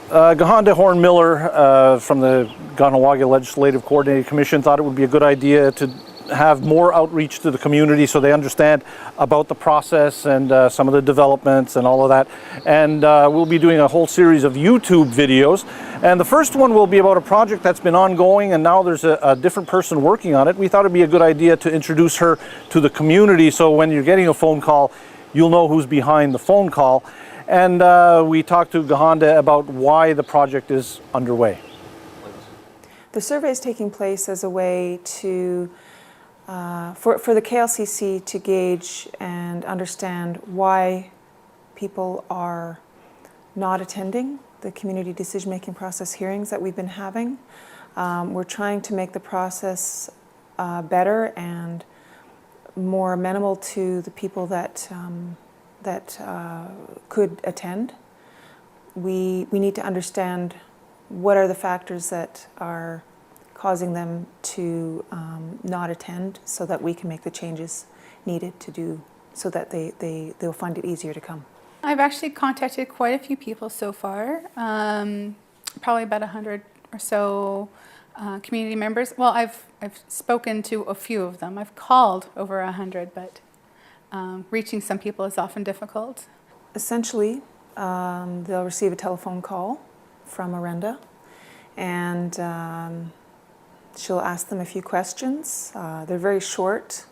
Kahente Horn-Miller from the Kahnawà Legislative Coordinating Commission thought it would be a good idea to have more outreach to the community so they understand about the process and some of the developments and all of that. And we'll be doing a whole series of YouTube videos. And the first one will be about a project that's been ongoing, and now there's a different person working on it. We thought it'd be a good idea to introduce her to the community so when you're getting a phone call, you'll know who's behind the phone call. And we talked to Kahente about why the project is underway. The survey is taking place as a way to, for the KLCC to gauge and understand why people are not attending the community decision-making process hearings that we've been having. We're trying to make the process better and more amenable to the people that could attend. We need to understand what are the factors that are causing them to not attend so that we can make the changes needed to do so that they'll find it easier to come. I've actually contacted quite a few people so far, probably about 100 or so community members. Well, I've spoken to a few of them. I've called over 100, but reaching some people is often difficult. Essentially, they'll receive a telephone call from Orenda, and she'll ask them a few questions. They're very short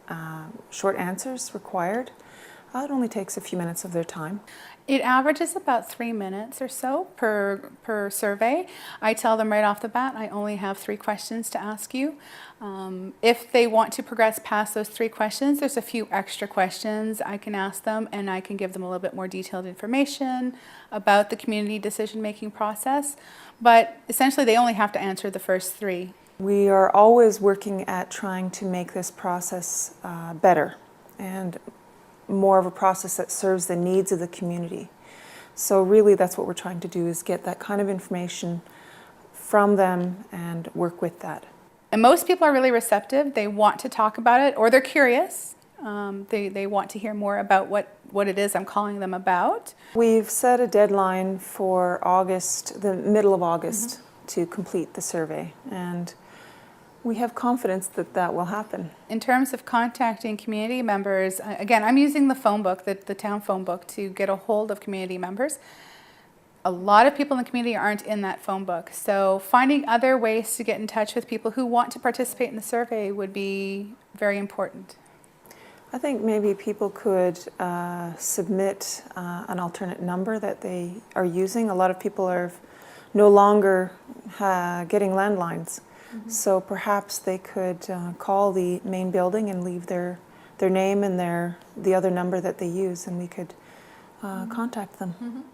answers required. It only takes a few minutes of their time. It averages about 3 minutes or so per survey. I tell them right off the bat, I only have 3 questions to ask you. If they want to progress past those 3 questions, there's a few extra questions I can ask them, and I can give them a little bit more detailed information about the community decision-making process. But essentially, they only have to answer the first 3. We are always working at trying to make this process better and more of a process that serves the needs of the community. So really that's what we're trying to do, is get that kind of information from them and work with that. And most people are really receptive. They want to talk about it, or they're curious. They want to hear more about what it is I'm calling them about. We've set a deadline for August, the middle of August, to complete the survey, and we have confidence that that will happen. In terms of contacting community members, again, I'm using the phone book, the town phone book, to get a hold of community members. A lot of people in the community aren't in that phone book, so finding other ways to get in touch with people who want to participate in the survey would be very important. I think maybe people could submit an alternate number that they are using. A lot of people are no longer getting landlines. So perhaps they could call the main building and leave their name and the other number that they use, and we could contact them.